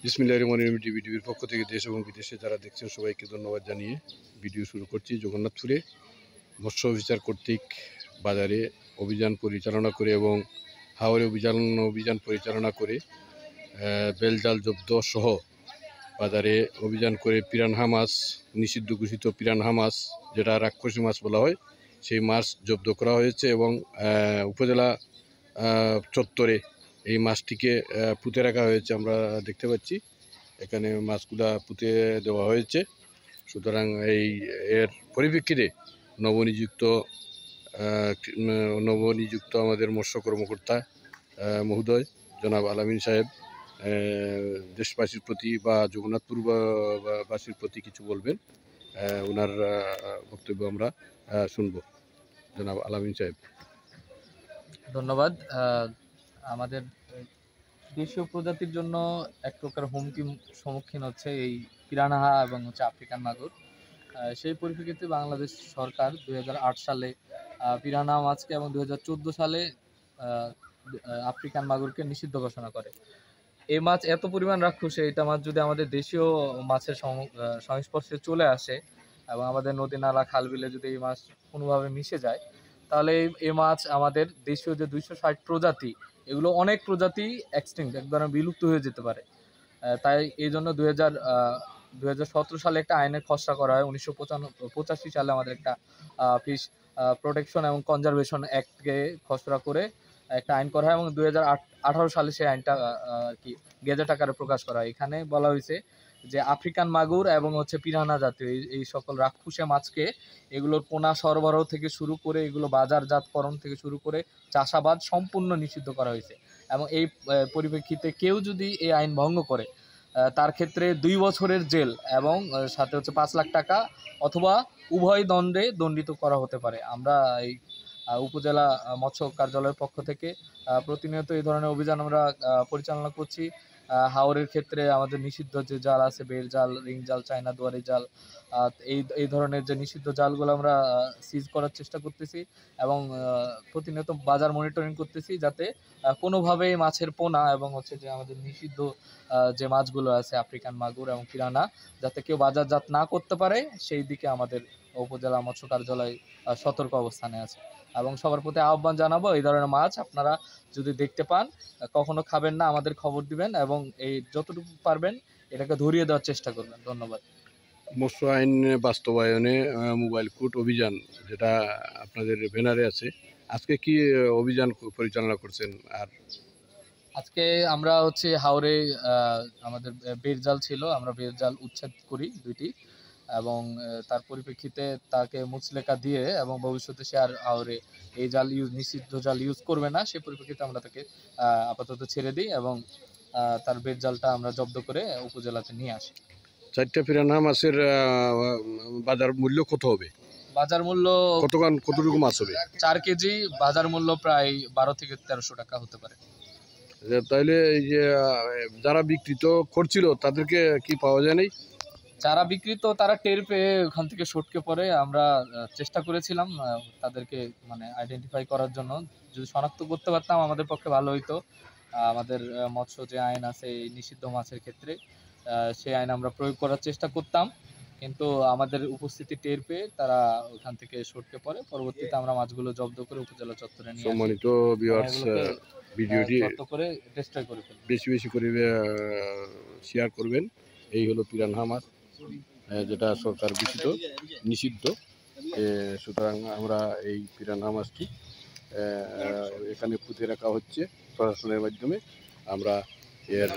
বিসমিল্লাহির রহমানির রহিম টিভির পক্ষ থেকে দেশ এবং বিদেশে যারা দেখছেন সবাইকে ধন্যবাদ জানিয়ে ভিডিও শুরু করছি। জগন্নাথপুরে মৎস্য অফিসার কর্তৃক বাজারে অভিযান পরিচালনা করে এবং হাওরে অভিযান পরিচালনা করে বেলজাল জব্দ সহ বাজারে অভিযান করে পিরানহা মাছ, নিষিদ্ধ ঘোষিত পিরানহা মাছ যেটা রাক্ষসী মাছ বলা হয়, সেই মাছ জব্দ করা হয়েছে এবং উপজেলা চত্বরে এই মাছটিকে পুঁতে রাখা হয়েছে। আমরা দেখতে পাচ্ছি এখানে মাছগুলা পুঁতে দেওয়া হয়েছে। সুতরাং এর পরিপ্রেক্ষিতে নবনিযুক্ত আমাদের মৎস্য কর্মকর্তা মহোদয় জনাব আলামিন সাহেব দেশবাসীর প্রতি বা জগন্নাথপুরবাসীর প্রতি কিছু বলবেন। ওনার বক্তব্য আমরা শুনব। জনাব আলামিন সাহেব। ধন্যবাদ। আমাদের দেশীয় প্রজাতির জন্য এক প্রকার হুমকির সম্মুখীন হচ্ছে এই পিরানহা এবং আফ্রিকান মাগুর। সেই পরিপ্রেক্ষিতে বাংলাদেশ সরকার 2008 সালে পিরানহা মাছকে এবং 2014 সালে আফ্রিকান মাগুরকে নিষিদ্ধ ঘোষণা করে। এই মাছ এত পরিমাণ রাক্ষসে, এটা মাছ যদি আমাদের দেশীয় মাছের সংস্পর্শে চলে আসে এবং আমাদের নদী নালা খাল বিলে যদি এই মাছ কোনোভাবে মিশে যায়, তাহলে এই মাছ আমাদের দেশীয় যে 260 প্রজাতি, এগুলো অনেক প্রজাতি এক্সটিংক্ট, এক ধরনের বিলুপ্ত হয়ে যেতে পারে। তাই এই জন্য 2017 সালে একটা আইনের খসড়া করা হয়। 1985 সালে আমাদের একটা ফিশ প্রোটেকশন এবং কনজারভেশন অ্যাক্টকে খসড়া করে একটা আইন করা হয় এবং 2018 সালে সেই আইনটা গেজেট আকারে প্রকাশ করা হয়। এখানে বলা হয়েছে যে আফ্রিকান মাগুর এবং পিরানহা জাতীয় এই সকল রাক্ষসে মাছকে এগুলোর পোনা সরবরাহ থেকে শুরু করে এগুলো বাজারজাতকরণ থেকে শুরু করে চাষাবাদ সম্পূর্ণ নিষিদ্ধ করা হয়েছে। এবং এই পরিপ্রেক্ষিতে কেউ যদি এই আইন ভঙ্গ করে, তার ক্ষেত্রে 2 বছরের জেল এবং সাথে 5 লাখ টাকা অথবা উভয় দণ্ডে দণ্ডিত করা হতে পারে। আমরা এই উপজেলা মৎস্য কার্যালয়ের পক্ষ থেকে প্রতিনিয়ত এই ধরনের অভিযান আমরা পরিচালনা করছি। হাওরের ক্ষেত্রে আমাদের নিষিদ্ধ যে জাল আছে, বের জাল, রিং জাল, চায়না দুয়ারি জাল, এই ধরনের যে নিষিদ্ধ জালগুলো আমরা সিজ করার চেষ্টা করতেছি এবং প্রতিনিয়ত বাজার মনিটরিং করতেছি, যাতে কোনোভাবেই মাছের পোনা এবং যে আমাদের নিষিদ্ধ যে মাছগুলো আছে আফ্রিকান মাগুর এবং পিরানহা, যাতে কেউ বাজারজাত না করতে পারে, সেই দিকে আমাদের উপজেলা মৎস্য কার্যালয় সতর্ক অবস্থানে আছে। এবং সবার প্রতি আহ্বান জানাবো, এই ধরনের মাছ আপনারা যদি দেখতে পান কখনো খাবেন না, আমাদের খবর দিবেন এবং এই যতটুকু পারবেন এটাকে ধরিয়ে দেওয়ার চেষ্টা করবেন। ধন্যবাদ। মৎস্য আইন বাস্তবায়নে মোবাইল কোর্ট অভিযান যেটা আপনাদের ব্যানারে আছে, আজকে কি অভিযান পরিচালনা করছেন? আর আজকে আমরা হাওরে আমাদের বেরজাল ছিল, আমরা বেরজাল উচ্ছেদ করি 2টি এবং তার পরিপ্রেক্ষিতে তাকে মুচলেকা দিয়ে এবং ভবিষ্যতে সে আর হাওরে এই জাল নিষিদ্ধ জাল ইউজ করবে না, সেই পরিপ্রেক্ষিতে আমরা তাকে আপাতত ছেড়ে দিই এবং তার বেরজালটা আমরা জব্দ করে উপজেলাতে নিয়ে আসি। 4টা পিরানহা মাছের বাজার মূল্য কত হবে? বাজার মূল্য কতটুকু মাছ হবে? 4 কেজি, বাজার মূল্য প্রায় 12 থেকে 1300 টাকা হতে পারে। তাইলে এই যে যারা বিক্রিত করছিল তাদেরকে কি পাওয়া যায় নাই? যারা বিক্রিত তারা টের পেয়ে ওখান থেকে সটকে পড়ে। আমরা চেষ্টা করেছিলাম তাদেরকে আইডেন্টিফাই করার জন্য। যদি শনাক্ত করতে পারতাম আমাদের পক্ষে ভালো হইতো। আমাদের মৎস্য যে আইন আছে এই নিষিদ্ধ মাছের ক্ষেত্রে, সেই আইন আমরা প্রয়োগ করার চেষ্টা করতাম, কিন্তু আমাদের উপস্থিতি টের পেয়ে তারা ওখান থেকে সটকে পড়ে। পরবর্তীতে আমরা মাছগুলো জব্দ করে উপজেলা চত্বরে নিয়ে আসি। সম্মানিত ভিউয়ার্স, ভিডিওটি ডিস্ট্রয় করে ফেলি। বেশি করে শেয়ার করবেন। এই হলো পিরানহা মাছ, যেটা সরকার ঘোষিত নিষিদ্ধ। সুতরাং আমরা এই পিরানহা মাছটি এখানে পুঁতে রাখা হচ্ছে প্রশাসনের মাধ্যমে। আমরা এর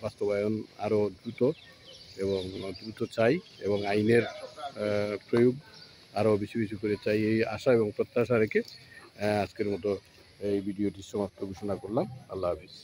বাস্তবায়ন আরও দ্রুত চাই এবং আইনের প্রয়োগ আরও বেশি করে চাই, এই আশা এবং প্রত্যাশা রেখে আজকের মতো এই ভিডিওটি সমাপ্ত ঘোষণা করলাম। আল্লাহ হাফিজ।